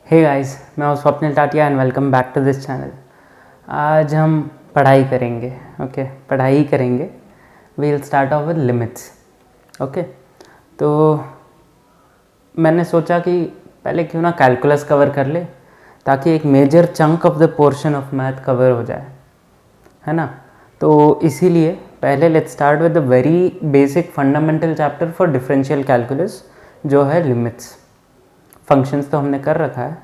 हे guys, मैं हूं Swapnil Tatiya and welcome back to this channel. आज हम पढ़ाई करेंगे। पढ़ाई करेंगे। We will start off with limits. तो मैंने सोचा कि पहले क्यों ना कैलकुलस कवर कर ले, ताकि एक major chunk of the portion of math cover हो जाए, है ना। तो इसीलिए पहले let's start with the very basic fundamental chapter for differential calculus, जो है लिमिट्स। फंक्शंस तो हमने कर रखा है।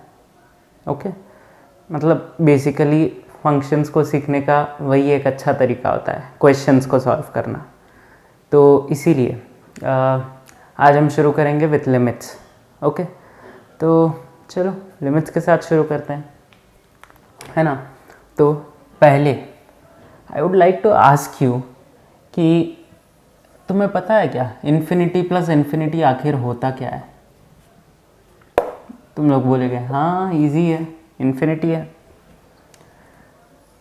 मतलब बेसिकली फंक्शंस को सीखने का वही एक अच्छा तरीका होता है क्वेश्चंस को सॉल्व करना। तो इसीलिए आज हम शुरू करेंगे विथ लिमिट्स। तो चलो लिमिट्स के साथ शुरू करते हैं, है ना। तो पहले I would like to ask you कि तुम्हें पता है क्या इन्फिनिटी प्लस इन्फिनिटी आखिर होता क्या है? तुम लोग बोलेगे हाँ इजी है, इन्फिनिटी है।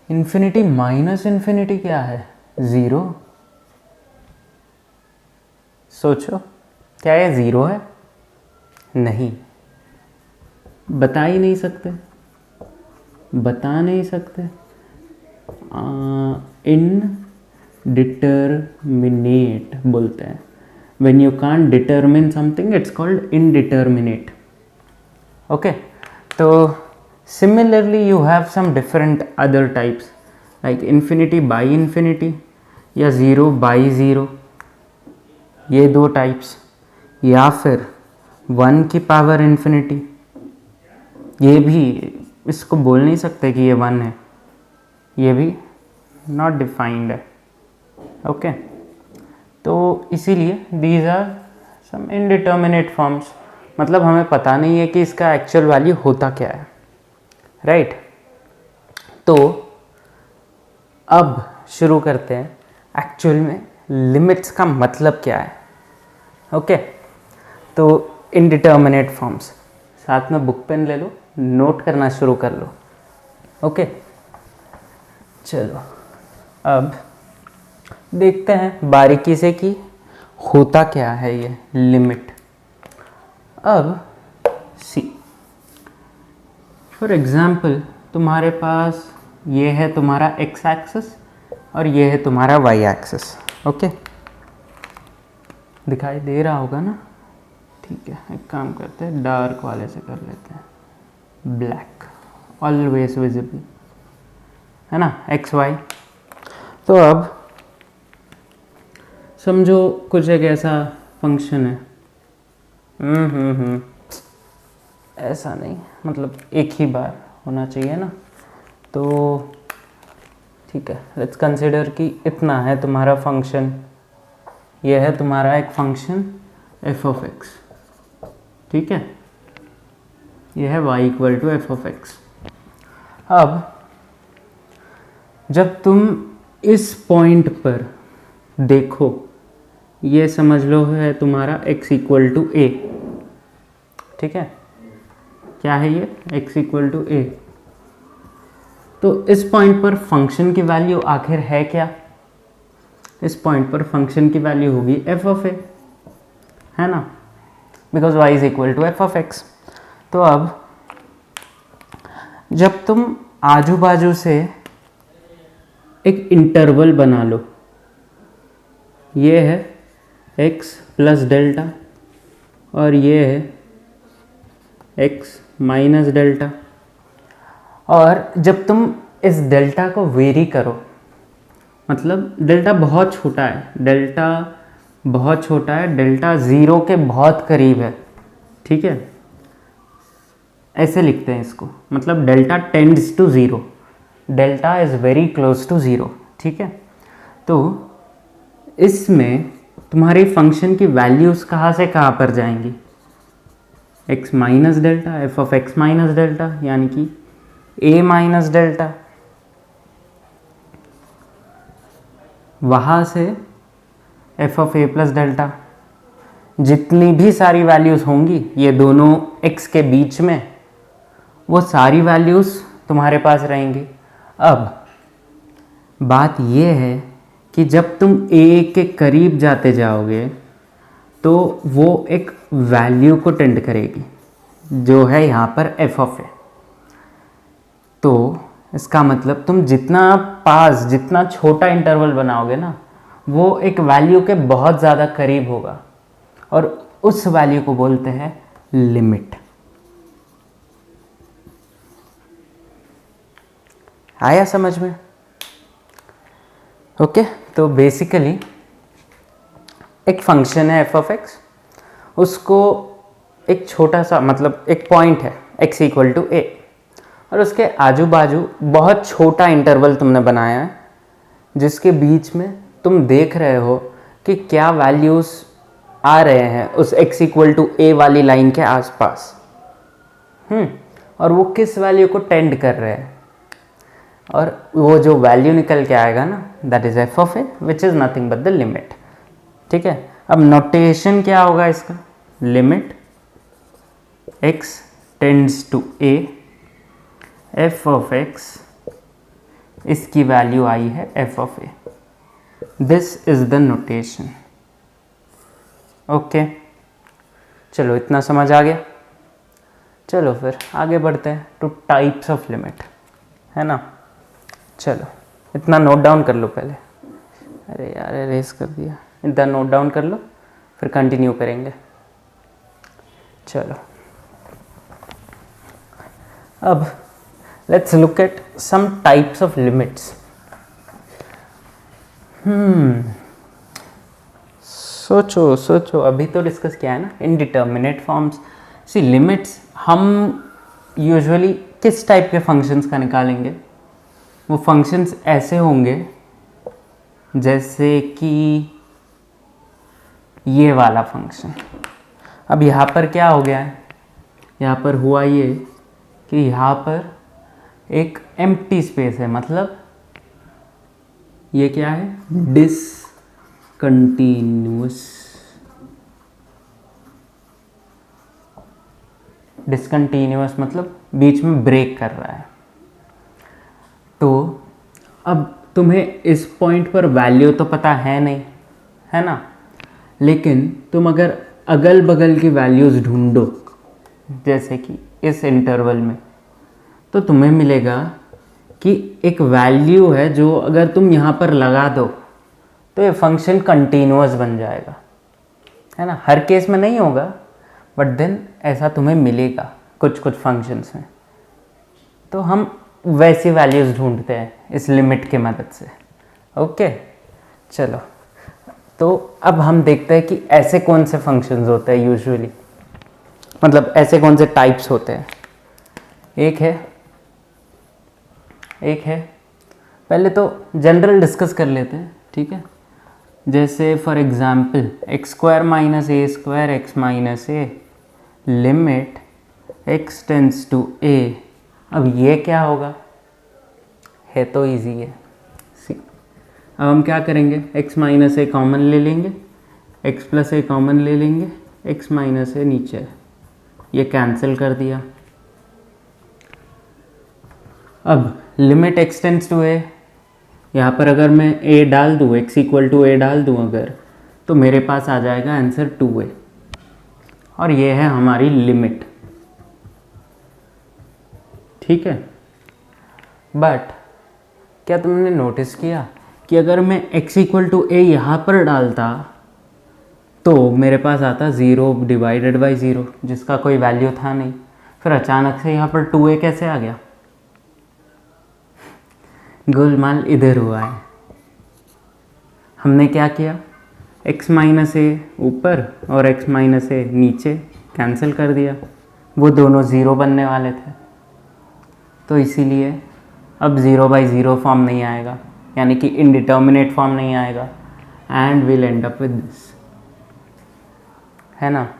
इन्फिनिटी माइनस इन्फिनिटी क्या है? ज़ीरो। सोचो, क्या ये ज़ीरो है? नहीं, बता ही नहीं सकते, बता नहीं सकते। इनडिटर्मिनेट बोलते हैं। When you can't determine something it's called indeterminate. तो similarly you have some different other types like infinity by infinity या ज़ीरो बाई ज़ीरो, ये दो टाइप्स, या फिर 1 की पावर इन्फिनिटी। ये भी इसको बोल नहीं सकते कि ये 1 है, ये भी नॉट डिफाइंड है। तो इसीलिए these are some indeterminate forms, मतलब हमें पता नहीं है कि इसका एक्चुअल वैल्यू होता क्या है, राइट। तो अब शुरू करते हैं एक्चुअल में लिमिट्स का मतलब क्या है। तो इनडिटर्मिनेट फॉर्म्स, साथ में बुक पेन ले लो, नोट करना शुरू कर लो। चलो अब देखते हैं बारीकी से कि होता क्या है ये लिमिट। अब सी फॉर एग्ज़ाम्पल तुम्हारे पास ये है तुम्हारा x एक्सिस और ये है तुम्हारा y एक्सिस। दिखाई दे रहा होगा ना? ठीक है, एक काम करते हैं, डार्क वाले से कर लेते हैं, ब्लैक, ऑलवेज विजिबल, है ना, x y। तो अब समझो कुछ एक ऐसा फंक्शन है, ऐसा नहीं, मतलब एक ही बार होना चाहिए ना। तो ठीक है, लेट्स कंसिडर कि इतना है तुम्हारा फंक्शन, यह है तुम्हारा एक फंक्शन f ऑफ x, ठीक है, यह है y equal to f of x। अब जब तुम इस पॉइंट पर देखो, ये समझ लो है तुम्हारा x इक्वल टू a, ठीक है, क्या है ये x इक्वल टू a। तो इस पॉइंट पर फंक्शन की वैल्यू आखिर है क्या? इस पॉइंट पर फंक्शन की वैल्यू होगी f ऑफ a, है ना, because y is equal to f of x। तो अब जब तुम आजू बाजू से एक इंटरवल बना लो, ये है x प्लस डेल्टा और ये है x माइनस डेल्टा, और जब तुम इस डेल्टा को वेरी करो, मतलब डेल्टा बहुत छोटा है, डेल्टा बहुत छोटा है, डेल्टा ज़ीरो के बहुत करीब है, ठीक है, ऐसे लिखते हैं इसको, मतलब delta tends to zero, delta is very close to zero, ठीक है। तो इसमें तुम्हारी फंक्शन की वैल्यूज़ कहाँ से कहाँ पर जाएंगी? x minus delta, f of x minus delta, यानी कि a माइनस डेल्टा, वहाँ से f of a plus delta, जितनी भी सारी वैल्यूज़ होंगी ये दोनों x के बीच में, वो सारी वैल्यूज़ तुम्हारे पास रहेंगी। अब बात ये है कि जब तुम a के करीब जाते जाओगे तो वो एक वैल्यू को टेंड करेगी, जो है यहाँ पर एफ ऑफ ए। तो इसका मतलब तुम जितना पास, जितना छोटा इंटरवल बनाओगे ना, वो एक वैल्यू के बहुत ज़्यादा करीब होगा, और उस वैल्यू को बोलते हैं लिमिट। आया समझ में? ओके, तो बेसिकली एक फंक्शन है एफ ऑफ एक्स, उसको एक छोटा सा, मतलब एक पॉइंट है x इक्वल टू ए, और उसके आजू बाजू बहुत छोटा इंटरवल तुमने बनाया है, जिसके बीच में तुम देख रहे हो कि क्या वैल्यूज़ आ रहे हैं उस x इक्वल टू ए वाली लाइन के आसपास, और वो किस वैल्यू को टेंड कर रहे हैं, और वो जो वैल्यू निकल के आएगा ना, that is F of A, which is nothing but the limit. ठीक है, अब नोटेशन क्या होगा इसका? Limit x tends to a, F of x, इसकी वैल्यू आई है F of A. This is the notation. Okay, चलो इतना समझ आ गया। चलो फिर आगे बढ़ते हैं टू टाइप्स ऑफ लिमिट, है ना। चलो इतना नोट डाउन कर लो पहले। अरे यार एरेज कर दिया। इतना नोट डाउन कर लो, फिर कंटिन्यू करेंगे। चलो अब let's look at some types of limits. सोचो सोचो, अभी तो डिस्कस किया है ना इनडिटर्मिनेट फॉर्म्स। सी लिमिट्स हम यूजुअली किस टाइप के फंक्शंस का निकालेंगे? वो फंक्शंस ऐसे होंगे जैसे कि ये वाला फंक्शन। अब यहाँ पर क्या हो गया है? यहाँ पर हुआ ये कि यहाँ पर एक एम्प्टी स्पेस है, मतलब ये क्या है? डिसकंटिन्यूअस मतलब बीच में ब्रेक कर रहा है। तो अब तुम्हें इस पॉइंट पर वैल्यू तो पता है नहीं, है ना, लेकिन तुम अगर अगल बगल की वैल्यूज़ ढूंढो, जैसे कि इस इंटरवल में, तो तुम्हें मिलेगा कि एक वैल्यू है जो अगर तुम यहाँ पर लगा दो तो ये फंक्शन कंटिन्यूअस बन जाएगा, है ना। हर केस में नहीं होगा, बट देन ऐसा तुम्हें मिलेगा कुछ कुछ फंक्शंस में। तो हम वैसी वैल्यूज़ ढूंढते हैं इस लिमिट की मदद से। ओके, चलो तो अब हम देखते हैं कि ऐसे कौन से फंक्शंस होते हैं यूजुअली, मतलब ऐसे कौन से टाइप्स होते हैं। एक है पहले तो जनरल डिस्कस कर लेते हैं, ठीक है। जैसे for example x square minus a square x minus a, limit x tends to a. अब ये क्या होगा? है तो इजी है। सी, अब हम क्या करेंगे? एक्स माइनस ए कॉमन ले लेंगे, एक्स प्लस ए कॉमन ले लेंगे, एक्स माइनस ए नीचे है, ये कैंसिल कर दिया। अब लिमिट एक्स टेंड्स टू ए, यहाँ पर अगर मैं a डाल दूँ, x इक्वल टू a डाल दूँ अगर, तो मेरे पास आ जाएगा आंसर 2a, और ये है हमारी लिमिट, ठीक है। बट क्या तुमने नोटिस किया कि अगर मैं x इक्वल टू a यहाँ पर डालता तो मेरे पास आता 0 डिवाइडेड बाई 0, जिसका कोई वैल्यू था नहीं। फिर अचानक से यहाँ पर 2a कैसे आ गया? गोलमाल इधर हुआ है। हमने क्या किया? x माइनस ए ऊपर और x माइनस ए नीचे कैंसिल कर दिया, वो दोनों ज़ीरो बनने वाले थे, तो इसीलिए अब 0/0 फॉर्म नहीं आएगा, यानी कि इनडिटर्मिनेट फॉर्म नहीं आएगा, and will and up with this, है ना।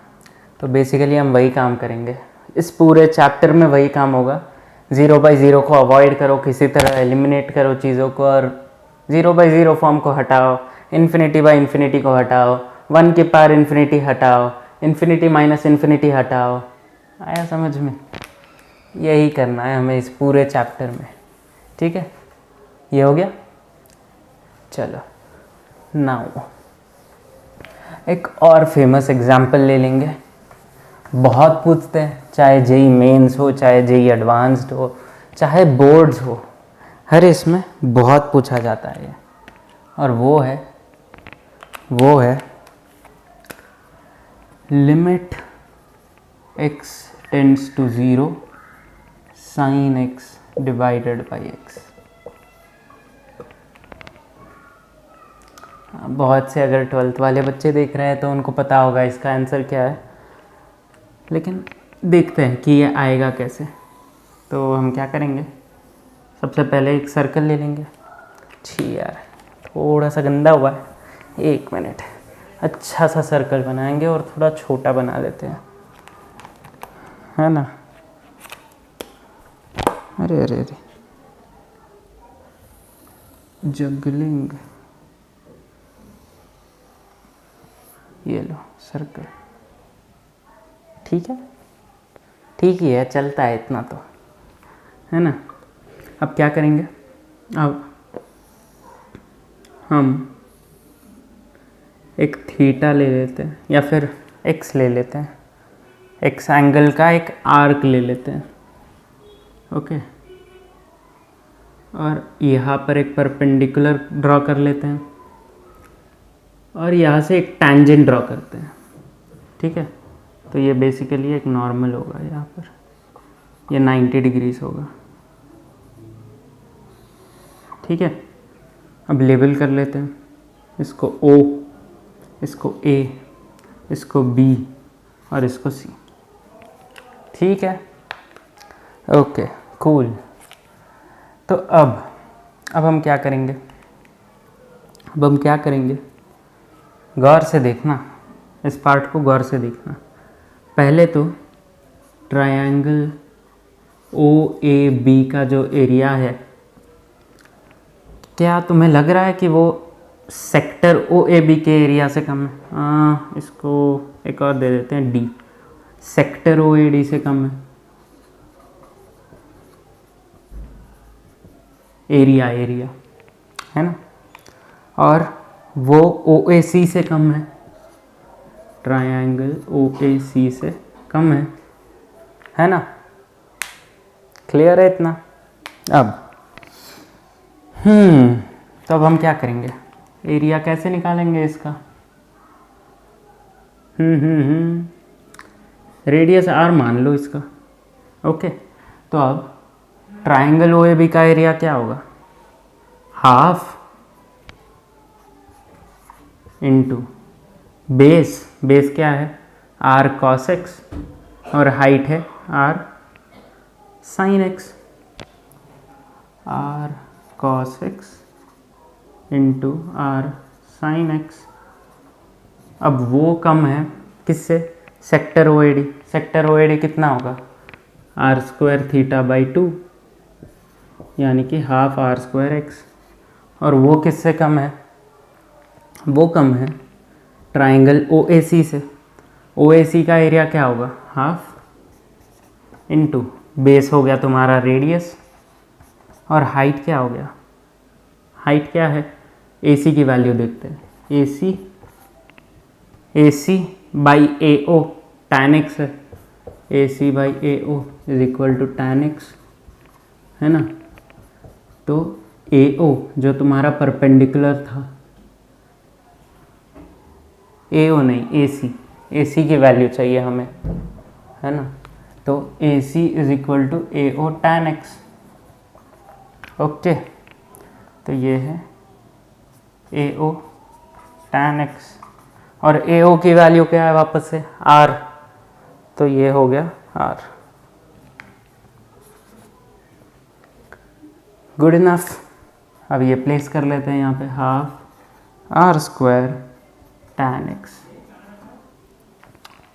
तो बेसिकली हम वही काम करेंगे इस पूरे चैप्टर में, वही काम होगा। 0/0 को अवॉइड करो, किसी तरह एलिमिनेट करो चीज़ों को, और 0/0 फॉर्म को हटाओ, इन्फिनिटी बाई इन्फिनिटी को हटाओ, 1 के पार इन्फिनिटी हटाओ, इन्फिनिटी माइनस इन्फिनिटी हटाओ। आया समझ में? यही करना है हमें इस पूरे चैप्टर में, ठीक है। ये हो गया। चलो नाउ एक और फेमस एग्जाम्पल ले लेंगे, बहुत पूछते हैं, चाहे जेई मेंस हो, चाहे जेई एडवांस्ड हो, चाहे बोर्ड्स हो, हर इसमें बहुत पूछा जाता है ये। और वो है limit x tends to 0 sin x divided by x। बहुत से अगर 12th वाले बच्चे देख रहे हैं तो उनको पता होगा इसका आंसर क्या है, लेकिन देखते हैं कि ये आएगा कैसे। तो हम क्या करेंगे, सबसे पहले एक सर्कल ले लेंगे। छी यार, थोड़ा सा गंदा हुआ है, 1 मिनट। अच्छा सा सर्कल बनाएंगे और थोड़ा छोटा बना लेते हैं, है ना। अरे अरे अरे, जगलिंग। ये लो सर्कल, ठीक है, ठीक ही है, चलता है इतना तो, है ना। अब क्या करेंगे, अब हम एक थीटा ले लेते हैं या फिर एक्स ले लेते हैं, एक्स एंगल का एक आर्क ले लेते हैं, ओके। और यहाँ पर एक परपेंडिकुलर ड्रॉ कर लेते हैं और यहाँ से एक टैंजेंट ड्रॉ करते हैं, ठीक है। तो ये बेसिकली एक नॉर्मल होगा, यहाँ पर ये 90 डिग्रीज होगा, ठीक है। अब लेबल कर लेते हैं, इसको O, इसको A, इसको B और इसको C, ठीक है, ओके कूल। तो अब हम क्या करेंगे, गौर से देखना, इस पार्ट को गौर से देखना। पहले तो ट्रायंगल OAB का जो एरिया है, क्या तुम्हें लग रहा है कि वो सेक्टर OAB के एरिया से कम है? इसको एक और दे देते हैं D, सेक्टर OAD से कम है, एरिया है ना। और वो OAC से कम है, ट्रायंगल OAC से कम है ना। क्लियर है इतना। अब तो अब हम क्या करेंगे, एरिया कैसे निकालेंगे इसका। रेडियस R मान लो इसका, ओके। तो अब ट्रायंगल OAB का एरिया क्या होगा, हाफ इंटू बेस क्या है R cos x और हाइट है R sin x, R cos x into R sin x। अब वो कम है किससे, सेक्टर OAD। सेक्टर OAD कितना होगा, R² थीटा बाई 2, यानी कि हाफ R² x। और वो किससे कम है, वो कम है ट्राइंगल OAC से। OAC का एरिया क्या होगा, हाफ इंटू बेस हो गया तुम्हारा रेडियस, और हाइट क्या हो गया, हाइट क्या है, AC की वैल्यू देखते हैं, AC by AO tan x है, AC by AO is equal to tan x, है ना। तो AO जो तुम्हारा परपेंडिकुलर था, AO नहीं AC की वैल्यू चाहिए हमें, है ना। तो AC is equal to AO tan x, okay. तो ये है AO tan x, और AO की वैल्यू क्या है वापस से R, तो ये हो गया R। Good enough. अब ये प्लेस कर लेते हैं यहाँ पे, हाफ R² tan x,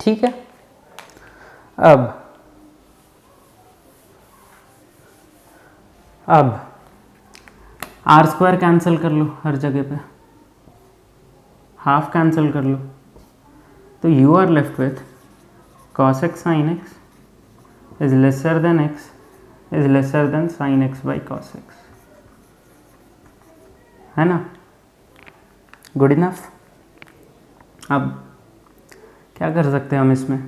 ठीक है। अब R² कैंसिल कर लो हर जगह पे, हाफ कैंसिल कर लो, तो you are left with cos x sin x is lesser than x is lesser than sin x by cos x, है ना। Good enough. अब क्या कर सकते हैं हम इसमें,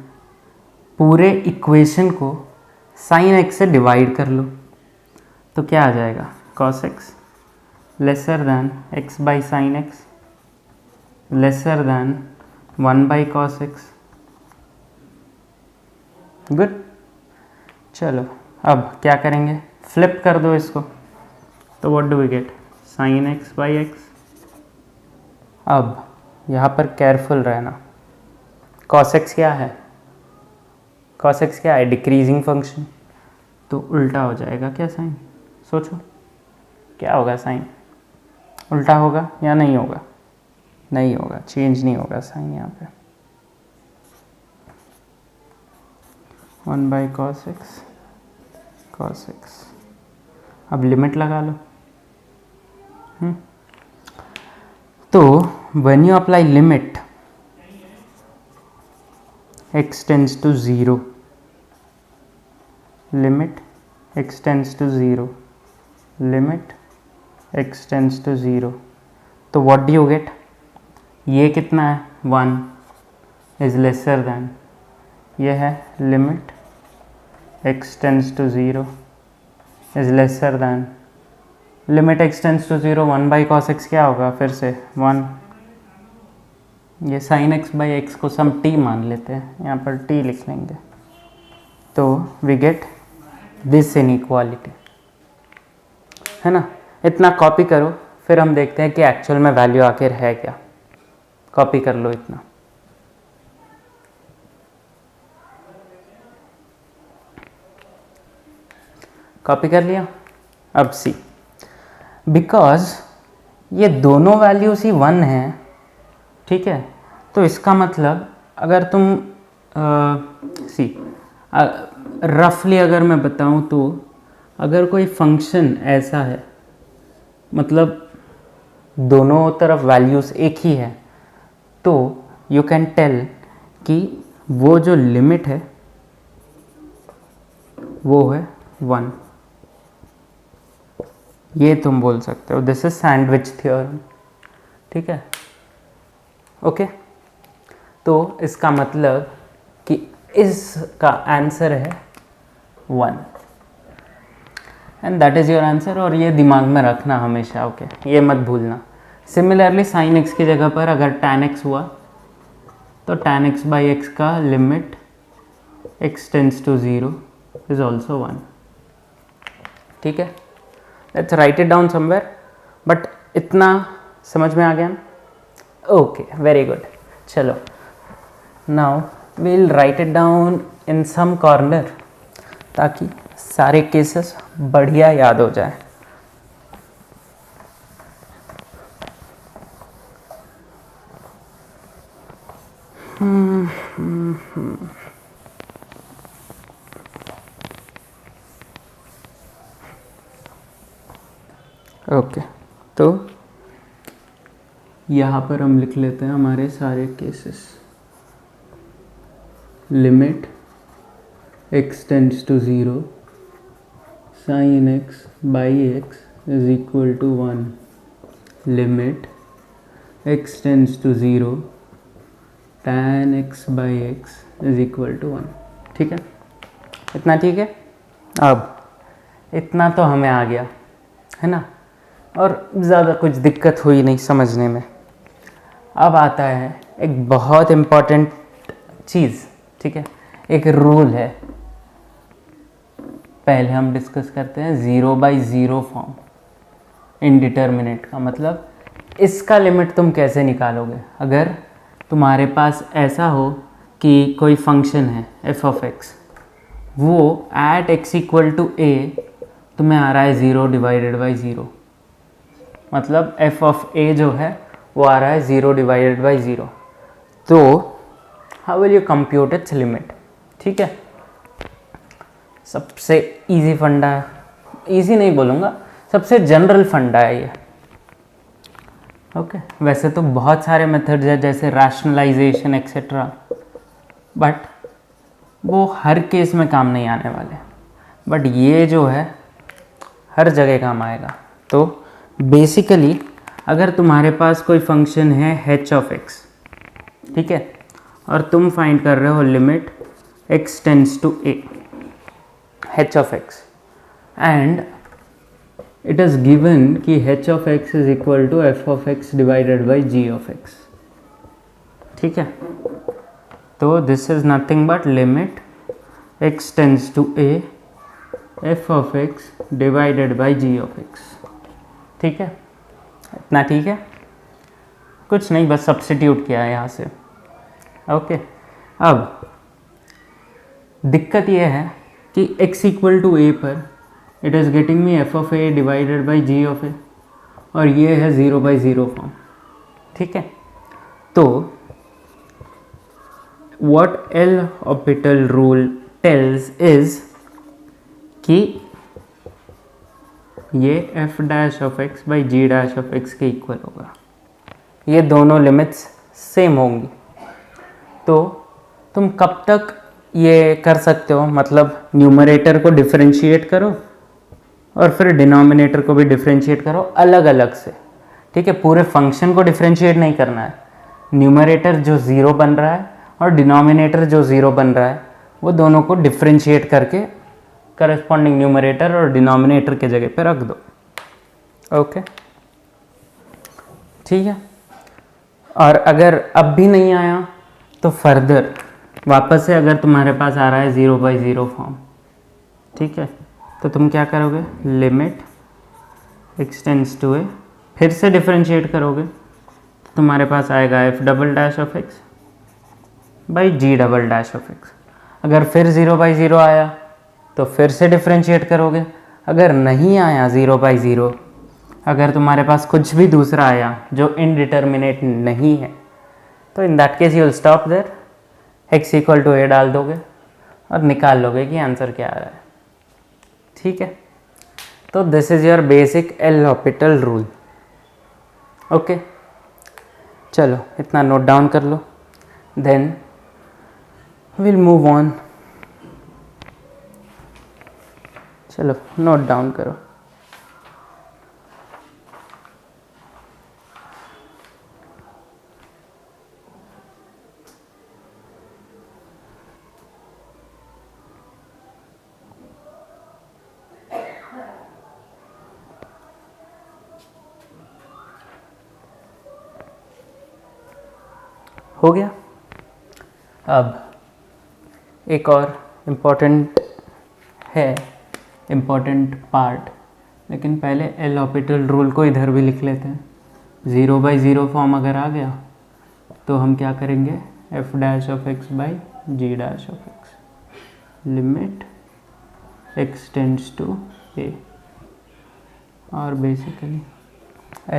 पूरे इक्वेशन को साइन एक्स से डिवाइड कर लो तो क्या आ जाएगा, cos X lesser than X by sine X lesser than 1 by cos X. Good. चलो अब क्या करेंगे, फ्लिप कर दो इसको, तो what do we get, sine X by X. अब यहाँ पर केयरफुल रहना, कॉस एक्स क्या है, कॉस एक्स क्या है, डिक्रीजिंग फंक्शन, तो उल्टा हो जाएगा क्या साइन, सोचो क्या होगा, साइन उल्टा होगा या नहीं होगा, नहीं होगा, चेंज नहीं होगा साइन यहाँ पे। 1 by cos X cos X. अब लिमिट लगा लो। तो when you apply limit x tends to 0, limit x tends to 0, limit x tends to 0, तो व्हाट डू यू गेट, ये कितना है 1 इज लेसर दैन, ये है limit x tends to 0 is lesser than, limit x tends to 0 1 by cos X क्या होगा, फिर से 1, ये साइन x बाई एक्स को सम t मान लेते हैं, यहाँ पर t लिख लेंगे, तो वी गेट दिस इनइक्वालिटी, है ना। इतना कॉपी करो, फिर हम देखते हैं कि एक्चुअल में वैल्यू आखिर है क्या। कॉपी कर लो इतना। कॉपी कर लिया। अब सी, बिकॉज ये दोनों वैल्यूज ही 1 हैं, ठीक है, तो इसका मतलब अगर तुम सी रफली अगर मैं बताऊं तो अगर कोई फंक्शन ऐसा है, मतलब दोनों तरफ वैल्यूज एक ही है, तो यू कैन टेल कि वो जो लिमिट है वो है 1, ये तुम बोल सकते हो, दिस इज सैंडविच थ्योरम, ठीक है, ओके। तो इसका मतलब कि इसका आंसर है 1 and that is your answer, और ये दिमाग में रखना हमेशा, ओके, ये मत भूलना। सिमिलरली साइन एक्स की जगह पर अगर tan x हुआ तो tan x बाई एक्स का limit x tends to 0 is also 1, ठीक है। Let's write it down somewhere, but इतना समझ में आ गया ना, ओके, वेरी गुड। चलो now we'll write it down in some corner ताकि सारे केसेस बढ़िया याद हो जाए। ओके, तो यहाँ पर हम लिख लेते हैं हमारे सारे cases. Limit x tends to 0 sine x by X is equal to 1, limit x tends to 0 tan x by X is equal to 1, ठीक है, इतना ठीक है। अब इतना तो हमें आ गया, है ना, और ज़्यादा कुछ दिक्कत हुई नहीं समझने में। अब आता है एक बहुत इम्पॉर्टेंट चीज़, ठीक है, एक रूल है, पहले हम डिस्कस करते हैं 0/0 फॉर्म इनडिटर्मिनेट का। मतलब इसका लिमिट तुम कैसे निकालोगे, अगर तुम्हारे पास ऐसा हो कि कोई फंक्शन है f ऑफ x, वो at x equal to a तुम्हें आ रहा है 0/0, मतलब f ऑफ a जो है वो आ रहा है 0/0, तो how will you compute it's limit, ठीक है। सबसे इजी फंडा है, इजी नहीं बोलूँगा, सबसे जनरल फंडा है ये, ओके। वैसे तो बहुत सारे मेथड्स हैं जैसे रैशनलाइजेशन एक्सेट्रा, बट वो हर केस में काम नहीं आने वाले, बट ये जो है हर जगह काम आएगा। तो बेसिकली अगर तुम्हारे पास कोई फंक्शन है h ऑफ x, ठीक है, और तुम फाइंड कर रहे हो limit x tends to a, h of x, and it is given कि h of x is equal to f of x divided by g of x. ठीक है, तो this is nothing but limit x tends to a f of x divided by g of x. ठीक है, इतना ठीक है, कुछ नहीं, बस सब्स्टिट्यूट किया है यहाँ से. ओके, अब दिक्कत यह है कि x इक्वल टू a पर it is getting me f of a divided by g of a, और ये है 0/0 फॉर्म. ठीक है, तो what L'Hopital rule tales is कि ये f dash of x by g dash of x के इक्वल होगा. ये दोनों लिमिट्स सेम होंगी. तो तुम कब तक ये कर सकते हो, मतलब न्यूमरेटर को डिफरेंशिएट करो और फिर डिनोमिनेटर को भी डिफरेंशिएट करो अलग अलग से. ठीक है, पूरे फंक्शन को डिफरेंशिएट नहीं करना है. न्यूमरेटर जो ज़ीरो बन रहा है और डिनोमिनेटर जो ज़ीरो बन रहा है, वो दोनों को डिफरेंशिएट करके करस्पॉन्डिंग न्यूमरेटर और डिनोमिनेटर के जगह पे रख दो. ओके, ठीक है. और अगर अब भी नहीं आया तो फर्दर वापस से अगर तुम्हारे पास आ रहा है 0/0 फॉर्म, ठीक है, तो तुम क्या करोगे, limit x tends to a, फिर से डिफरेंशिएट करोगे तो तुम्हारे पास आएगा f double dash of x by g double dash of x. अगर फिर 0/0 आया तो फिर से डिफरेंशिएट करोगे. अगर नहीं आया 0/0, अगर तुम्हारे पास कुछ भी दूसरा आया जो इनडिटर्मिनेट नहीं है, तो in that case you will stop there, x equal to a डाल दोगे और निकाल लोगे कि आंसर क्या आ रहा है. ठीक है, तो this is your basic L'Hopital rule. Okay, चलो इतना नोट डाउन कर लो, देन विल मूव ऑन. चलो नोट डाउन करो. हो गया. अब एक और इम्पॉर्टेंट पार्ट, लेकिन पहले L'Hopital रूल को इधर भी लिख लेते हैं. 0/0 फॉर्म अगर आ गया तो हम क्या करेंगे, f dash of x by g dash of x, limit x tends to a, और बेसिकली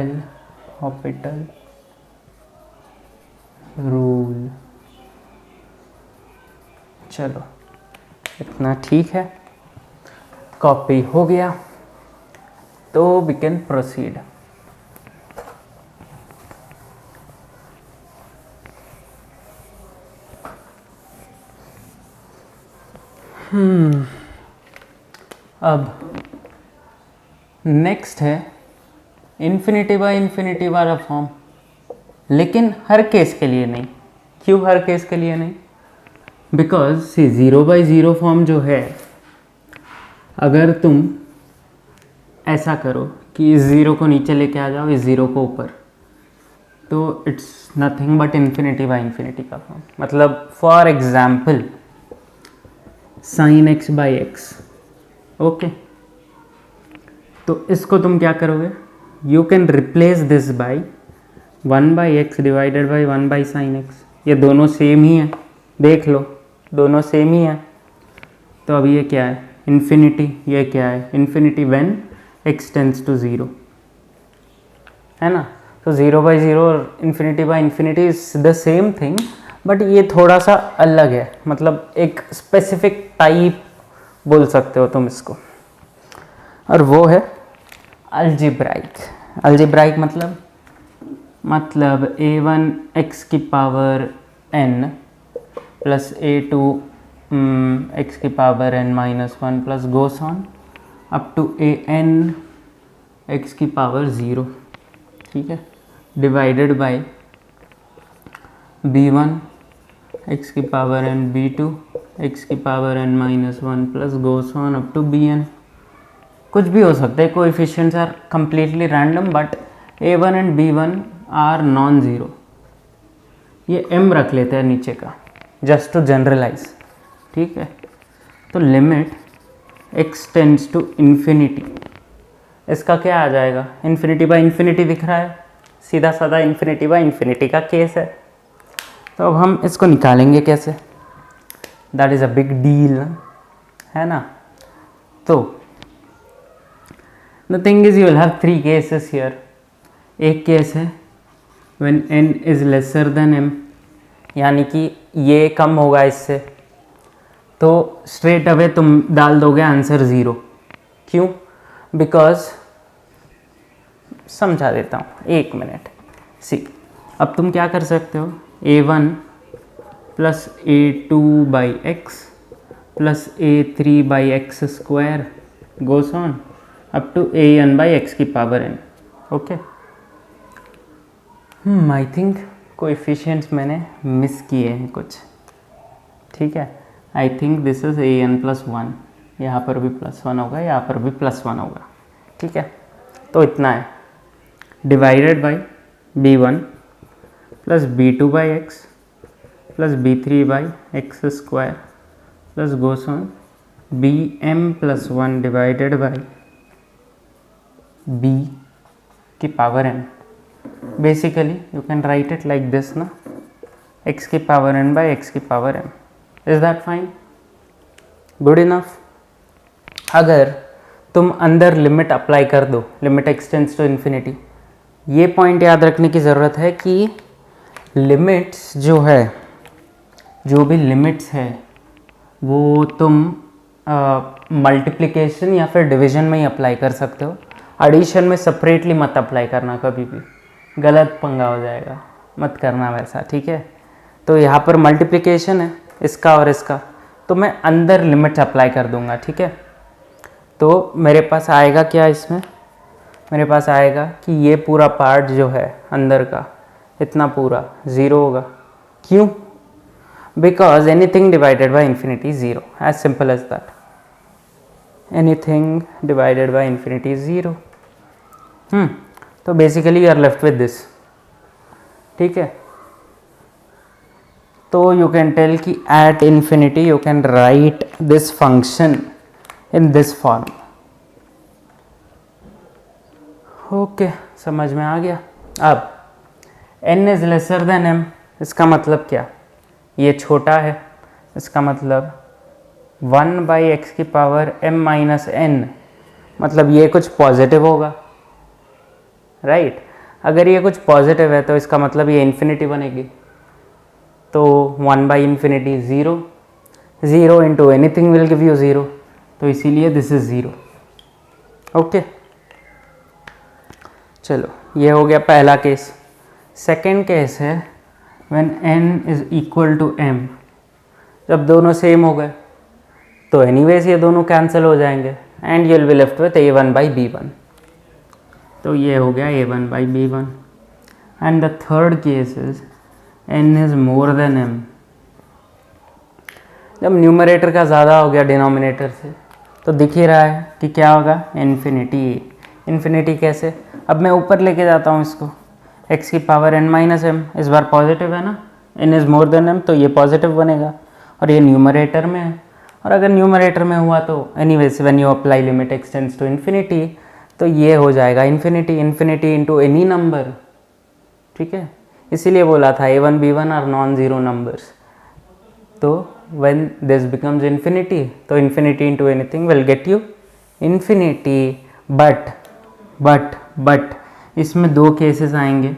L'Hopital रूल. चलो इतना ठीक है, कॉपी हो गया, तो वी कैन प्रोसीड. अब नेक्स्ट है इन्फिनिटी बाय इन्फिनिटी वाला फॉर्म, लेकिन हर केस के लिए नहीं. क्यों हर केस के लिए नहीं? बिकॉज सी 0/0 फॉर्म जो है, अगर तुम ऐसा करो कि इस ज़ीरो को नीचे लेके आ जाओ, इस ज़ीरो को ऊपर, तो it's nothing but infinity by infinity का फॉर्म. मतलब for example sin x by x. Okay, तो इसको तुम क्या करोगे, you can replace this by 1/x divided by 1/sin x. ये दोनों सेम ही है, देख लो दोनों सेम ही है. तो अब ये क्या है, इन्फिनिटी. ये क्या है, infinity when x tends to 0, है ना. तो 0/0 और infinity by infinity is the same thing, but ये थोड़ा सा अलग है. मतलब एक स्पेसिफिक टाइप बोल सकते हो तुम इसको, और वो है अल्जेब्राइक. अल्जेब्राइक मतलब a1 x की power n plus a2 x की power n minus 1 plus goes on up to an x की पावर 0. ठीक है, डिवाइडेड बाय b1 x की पावर n b2 एक्स की power n minus one plus goes on up to B N. कुछ भी हो सकता है, coefficients are completely random but a1 and b1 are non zero. ये m रख लेते हैं नीचे का जस्ट टू जनरलाइज, ठीक है। तो limit x tends to infinity, इसका क्या आ जाएगा, इन्फिनिटी बाय इन्फिनिटी दिख रहा है, सीधा साधा इन्फिनिटी बाय इन्फिनिटी का केस है। तो अब हम इसको निकालेंगे कैसे, that is a big deal, है ना। तो the thing is you will have three cases here. एक केस है when n is lesser than m, यानी कि ये कम होगा इससे, तो स्ट्रेट अवे तुम डाल दोगे आंसर ज़ीरो। क्यों? बिकॉज समझा देता हूँ, एक मिनट। सी, अब तुम क्या कर सकते हो, a1 plus a2 by x plus a3 by x square goes on up to an by x की power n। Okay, I think coefficients मैंने मिस किए हैं कुछ, ठीक है। I think this is an plus one, यहाँ पर भी प्लस वन होगा, यहाँ पर भी प्लस वन होगा, ठीक है। तो इतना है divided by b1 plus b2 by x plus b3 by x square plus goes on bm plus one divided by b की power n। Basically you can right it like this ना, x की power n by x की power m। Is that fine, good enough. अगर तुम अंदर limit apply कर दो, limit X tends to infinity, ये पॉइंट याद रखने की ज़रूरत है कि लिमिट्स जो है, जो भी लिमिट्स है वो तुम मल्टीप्लिकेशन या फिर डिवीजन में ही अप्लाई कर सकते हो। एडिशन में सेपरेटली मत अप्लाई करना, कभी भी गलत पंगा हो जाएगा, मत करना वैसा, ठीक है। तो यहाँ पर मल्टीप्लिकेशन है इसका और इसका, तो मैं अंदर लिमिट्स अप्लाई कर दूंगा, ठीक है। तो मेरे पास आएगा क्या, इसमें मेरे पास आएगा कि ये पूरा पार्ट जो है अंदर का, इतना पूरा ज़ीरो होगा। क्यों? Because anything divided by infinity zero, as simple as that. Anything divided by infinity zero. तो basically you are left with this, ठीक है। तो यू कैन टेल कि at infinity you can write this function in this form. Okay, समझ में आ गया। अब n is lesser than m, इसका मतलब क्या, ये छोटा है, इसका मतलब 1 बाई एक्स की पावर m माइनस n, मतलब ये कुछ पॉजिटिव होगा, राइट। अगर ये कुछ पॉजिटिव है तो इसका मतलब ये इन्फिनिटी बनेगी। तो 1 by infinity zero, zero into anything will give you zero, तो इसीलिए दिस इज़ ज़ीरो। ओके, चलो ये हो गया पहला केस। सेकेंड केस है when n is equal to m। जब दोनों सेम हो गए तो एनीवेज ये दोनों कैंसिल हो जाएंगे and you will be left with a1 by b1। तो ये हो गया a1 by b1। And the third case is n is more than m। जब न्यूमरेटर का ज़्यादा हो गया डिनोमिनेटर से, तो दिख ही रहा है कि क्या होगा, इन्फिनिटी। इन्फिनिटी कैसे, अब मैं ऊपर लेके जाता हूँ इसको, x की पावर n माइनस m, इस बार पॉजिटिव है ना, n is more than m, तो ये पॉजिटिव बनेगा और ये न्यूमरेटर में है। और अगर न्यूमरेटर में हुआ तो anyways when you apply limit X tends to infinity, तो ये हो जाएगा infinity, infinity into any number, ठीक है। इसीलिए बोला था a1 b1 are non zero numbers. तो व्हेन दिस बिकम्स इन्फिनिटी, तो infinity into anything will get you infinity. But इसमें दो केसेस आएंगे,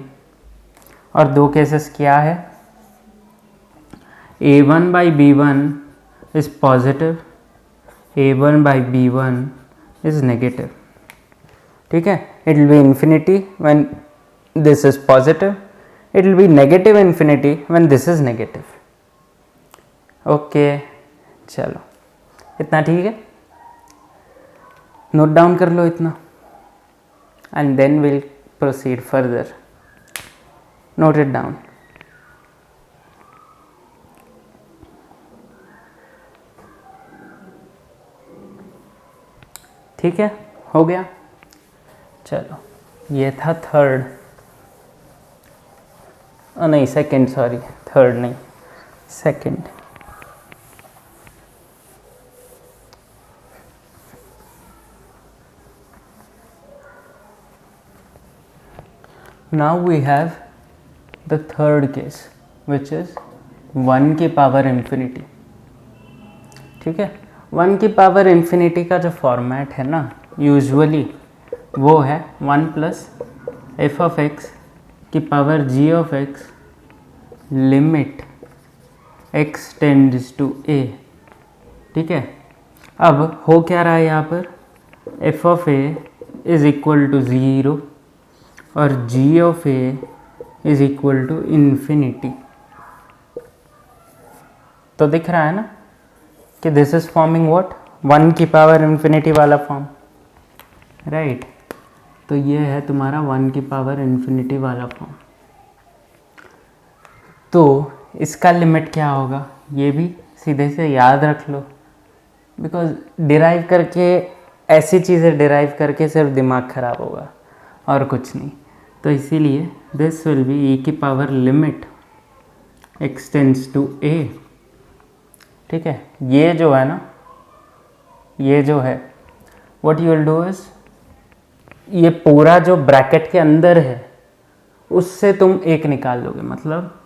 और दो केसेस क्या है, a1 by b1 is positive, a1 by b1 is negative, ठीक है। It will B infinity when this is positive, it will B negative infinity when this is negative. Okay, चलो इतना ठीक है, नोट डाउन कर लो इतना and then we'll proceed further. Note it down. ठीक है, हो गया। चलो, ये था थर्ड, नहीं सेकंड, सॉरी थर्ड नहीं, second. Now we have the third case which is 1 की पावर इन्फिनिटी। ठीक है, 1 की पावर इन्फिनिटी का जो फॉर्मेट है ना यूजुअली वो है 1 प्लस एफ ऑफ एक्स की power ji of x limit x tends to a. ठीक है, अब हो क्या रहा है यहाँ पर, f of a is equal to 0 और g of a is equal to infinity. तो दिख रहा है ना कि दिस इज फॉर्मिंग व्हाट, 1 की पावर इन्फिनिटी वाला फॉर्म, राइट। तो ये है तुम्हारा 1 की पावर इन्फिनिटी वाला फॉर्म। तो इसका लिमिट क्या होगा ये भी सीधे से याद रख लो, बिकॉज डिराइव करके ऐसी चीज़ें डिराइव करके सिर्फ दिमाग ख़राब होगा और कुछ नहीं। तो इसीलिए दिस विल बी e की power limit x tends to a। ठीक है, ये जो है ना, ये जो है what you will do is, ये पूरा जो ब्रैकेट के अंदर है उससे तुम एक निकाल लोगे। मतलब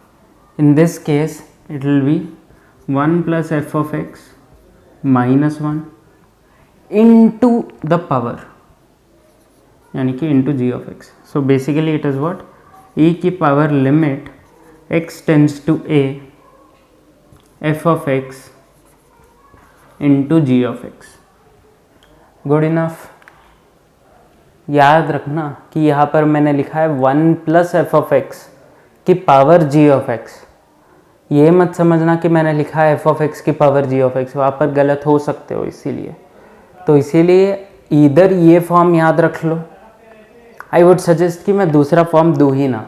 in this case it will be 1 plus F of X minus 1 into the power, यानी कि into G of X. So basically it is what, e की power limit x tends to a F of X into G of X. Good enough. याद रखना कि यहाँ पर मैंने लिखा है 1 प्लस एफ ऑफ एक्स की पावर जी ऑफ एक्स। ये मत समझना कि मैंने लिखा है एफ ऑफ एक्स की पावर जी ऑफ एक्स, वहाँ पर गलत हो सकते हो। इसीलिए तो इसीलिए इधर ये फॉर्म याद रख लो। आई वुड सजेस्ट कि मैं दूसरा फॉर्म दूँ ही ना,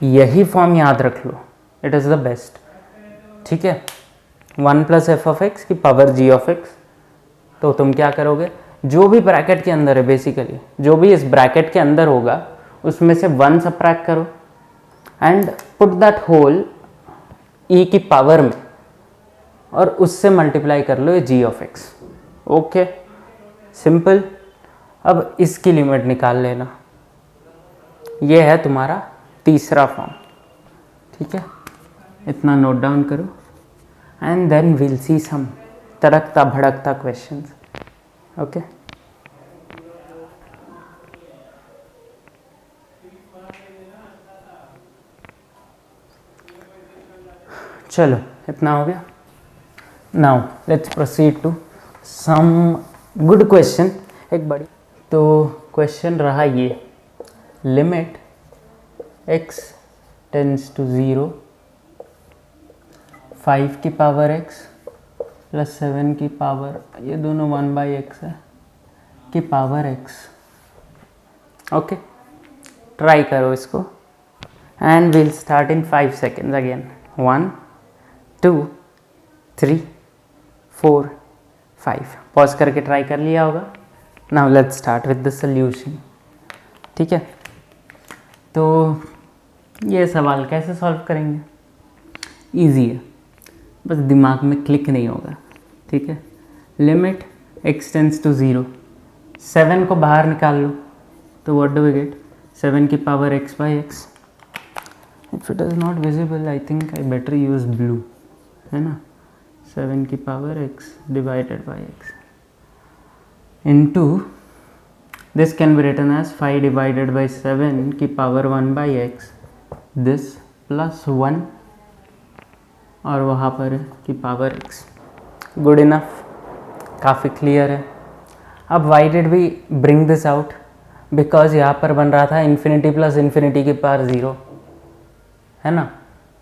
यही फॉर्म याद रख लो, इट इज़ द बेस्ट। ठीक है, 1 प्लस एफ ऑफ एक्स की पावर जी ऑफ एक्स। तो तुम क्या करोगे, जो भी ब्रैकेट के अंदर है, बेसिकली जो भी इस ब्रैकेट के अंदर होगा उसमें से 1 सबट्रैक्ट करो एंड पुट दैट होल ई की पावर में और उससे मल्टीप्लाई कर लो ये जी ऑफ एक्स। Okay, simple. अब इसकी लिमिट निकाल लेना, ये है तुम्हारा तीसरा फॉर्म। ठीक है, इतना नोट डाउन करो and then will see some तड़कता भड़कता क्वेश्चंस। ओके, चलो इतना हो गया। Now let's proceed to some good question. एक बड़ी तो क्वेश्चन रहा ये, लिमिट x टेंड्स टू 0 5 की पावर x प्लस 7 की पावर, ये दोनों 1/x है, की पावर x। ओके, ट्राई करो इसको and will start in 5 seconds again. 1 2 3 4 5। Pause करके ट्राई कर लिया होगा। Now let's start with the solution. ठीक है, तो ये सवाल कैसे सॉल्व करेंगे, इजी है, बस दिमाग में क्लिक नहीं होगा। ठीक है, लिमिट x टेंड्स टू 0, 7 को बाहर निकाल लो तो व्हाट डू वी गेट, 7 की power x/x। If it is not visible I think I better use blue, है ना। 7 की power x divided by x into this can be written as 5 divided by 7 की power 1/x, this plus 1 और वहाँ पर की power x। Good enough, काफ़ी clear है। अब why did we bring this out, because यहाँ पर बन रहा था इन्फिनिटी प्लस इन्फिनिटी की पावर 0, है ना।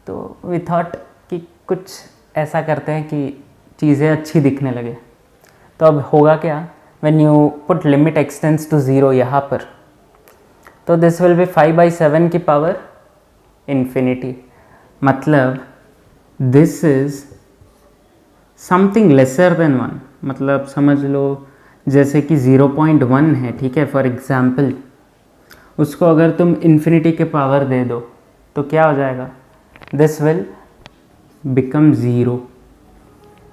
तो वी थॉट कि कुछ ऐसा करते हैं कि चीज़ें अच्छी दिखने लगे। तो अब होगा क्या, when you put limit x tends to 0 यहाँ पर, तो this will be 5/7 की पावर infinity। मतलब this is something lesser than 1, मतलब समझ लो जैसे कि 0.1 है, ठीक है, फॉर एग्जाम्पल, उसको अगर तुम इन्फिनिटी के पावर दे दो तो क्या हो जाएगा, this will become zero,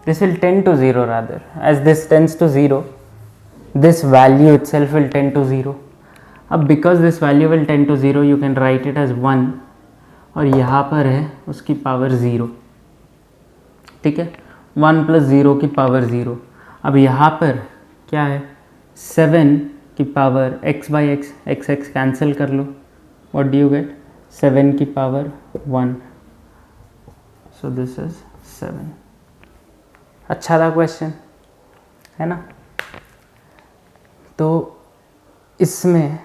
this will tend to zero rather, as this tends to zero this value itself will tend to 0. अब because this value will tend to 0 you can write it as 1 और यहाँ पर है उसकी power 0, ठीक है, 1 plus 0 की power 0. अब यहाँ पर क्या है, 7 की power x by x, x x cancel कर लो, what do you get, 7 की पावर 1, so this is 7. अच्छा था क्वेश्चन, है ना. तो इसमें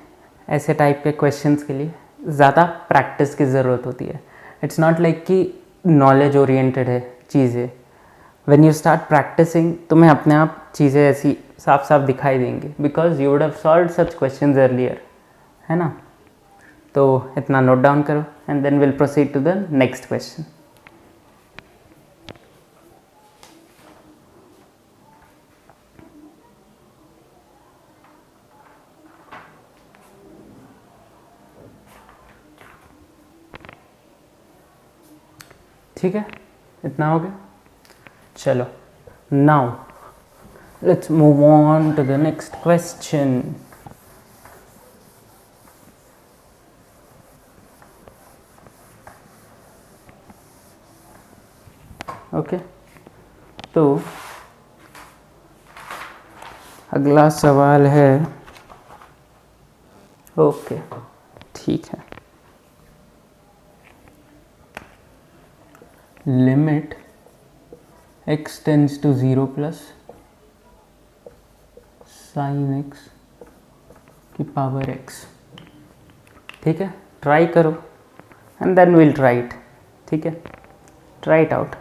ऐसे टाइप के क्वेश्चंस के लिए ज़्यादा प्रैक्टिस की ज़रूरत होती है. इट्स नॉट लाइक कि नॉलेज ओरिएंटेड है चीज़ें. व्हेन यू स्टार्ट प्रैक्टिसिंग तुम्हें अपने आप चीज़ें ऐसी साफ साफ दिखाई देंगी, because you would have solved such questions earlier, है ना. तो इतना नोट डाउन करो and then will proceed to the next question. ठीक है, इतना हो गया. चलो, now let's move on to the next question. Okay, तो अगला सवाल है, ओके ठीक है, limit x tends to 0 plus sine x की पावर x. ठीक है, ट्राई करो and then will try it. ठीक है, ट्राई इट आउट.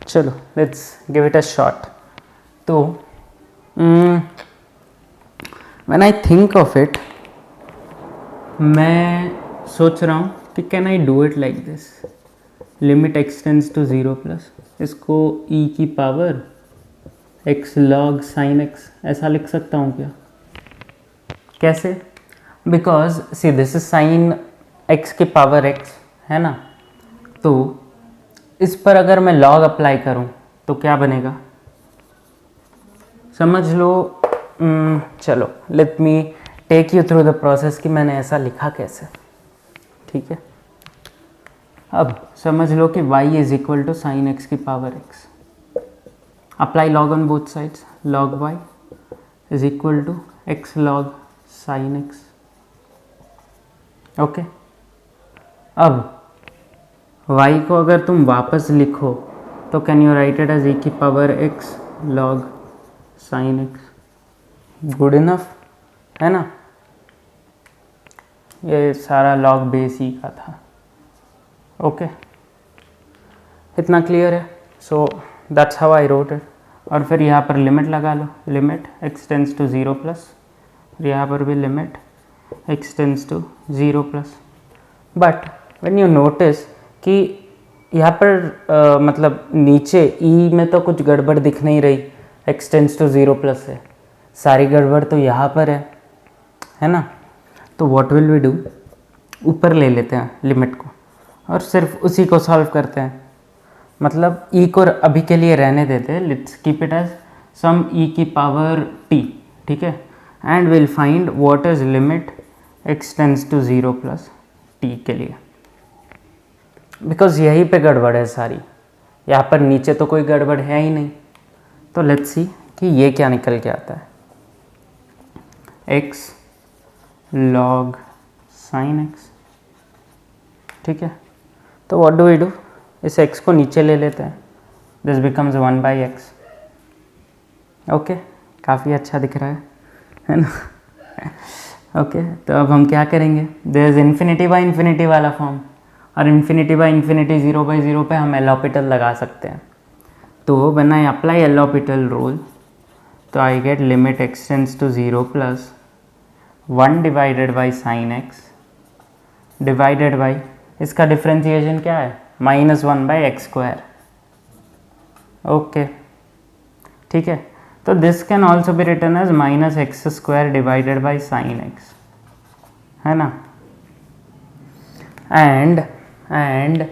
चलो, let's give it a shot. तो when I think of it, मैं सोच रहा हूँ कि can I do it like this, limit x tends to 0 plus, इसको e की power x log sin x ऐसा लिख सकता हूँ क्या? कैसे? Because see this is sine x की पावर x, है ना. तो इस पर अगर मैं log अप्लाई करूं तो क्या बनेगा, समझ लो. चलो, let me take you through the process कि मैंने ऐसा लिखा कैसे. ठीक है, अब समझ लो कि y is equal to sine x की power x. Apply log on both sides, log y is equal to x log sine x. Okay, अब y को अगर तुम वापस लिखो तो can you write it as e की power x log sine x. Good enough, है ना. ये सारा log बेस e का था. ओके, इतना क्लियर है. So that's how I wrote it. और फिर यहाँ पर लिमिट लगा लो, limit x tends to 0 plus, यहाँ पर भी limit x tends to 0 plus. But when you notice कि यहाँ पर मतलब नीचे ई में तो कुछ गड़बड़ दिख नहीं रही, x टेंड्स टू 0 प्लस है, सारी गड़बड़ तो यहाँ पर है ना. तो व्हाट विल वी डू, ऊपर ले लेते हैं लिमिट को और सिर्फ उसी को सॉल्व करते हैं. मतलब ई को अभी के लिए रहने देते हैं, let's keep it as some E की पावर t. ठीक है, and will find what is limit x tends to 0 plus t के लिए. बिकॉज यहीं पे गड़बड़ है सारी, यहाँ पर नीचे तो कोई गड़बड़ है ही नहीं. तो लेट्स सी कि ये क्या निकल के आता है, x log sin x. ठीक है, तो व्हाट डू वी डू, इस x को नीचे ले लेते हैं, this becomes 1 by x. Okay, काफ़ी अच्छा दिख रहा है ना. ओके, तो अब हम क्या करेंगे, there is infinity by infinity वाला फॉर्म, और इन्फिनिटी बाई इन्फिनिटी 0 बाई 0 पे हम एल ऑपिटल लगा सकते हैं. तो when I apply L'Hopital rule, तो I get limit x tends to 0 plus 1 divided by sin x divided by, इसका डिफ्रेंसिएशन क्या है, -1 बाई एक्स स्क्वायर. ओके, ठीक है. तो this can also be written as minus X square divided by sine X, है ना. And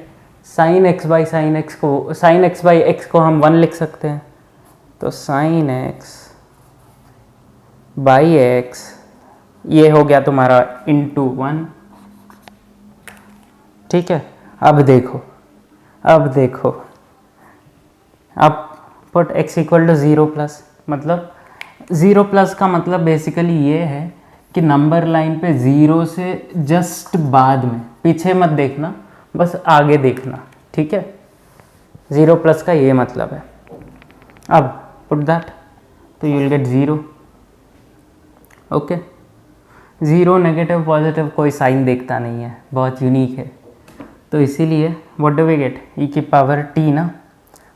sine X by sine X को, sine X by X को हम 1 लिख सकते हैं. तो साइन एक्स बाई एक्स ये हो गया तुम्हारा इंटू 1. ठीक है. अब देखो अब put x equal to 0 plus, मतलब 0 प्लस का मतलब बेसिकली ये है कि नंबर लाइन पे 0 से जस्ट बाद में, पीछे मत देखना, बस आगे देखना. ठीक है. 0 प्लस का ये मतलब है. अब पुट दैट, तो you will get 0. Okay. 0 negative positive कोई साइन देखता नहीं है, बहुत यूनिक है. तो इसीलिए what do we get, e की पावर t ना,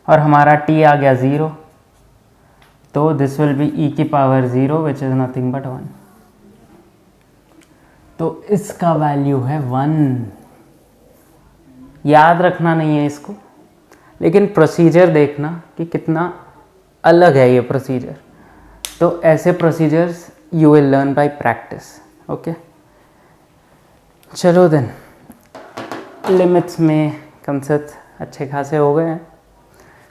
और हमारा t आ गया 0, तो दिस विल बी e की power 0 which is nothing but 1. तो इसका वैल्यू है 1. याद रखना नहीं है इसको, लेकिन प्रोसीजर देखना कि कितना अलग है ये प्रोसीजर. तो ऐसे procedures you will learn by practice. Okay, चलो देन. लिमिट्स में कंसेप्ट अच्छे खासे हो गए हैं.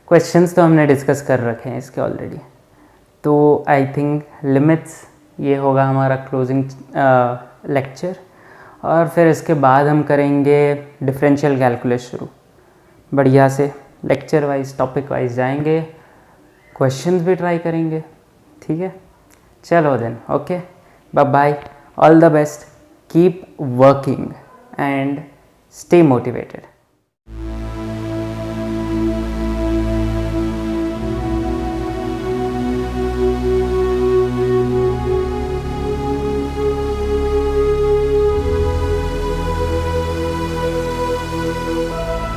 क्वेश्चंस तो हमने डिस्कस कर रखे हैं इसके ऑलरेडी. तो आई थिंक लिमिट्स ये होगा हमारा क्लोजिंग लेक्चर, और फिर इसके बाद हम करेंगे डिफरेंशियल कैलकुलस शुरू. बढ़िया से लेक्चर वाइज टॉपिक वाइज जाएंगे, क्वेश्चंस भी ट्राई करेंगे. ठीक है. चलो then. Okay, bye bye, all the best, keep working and stay motivated.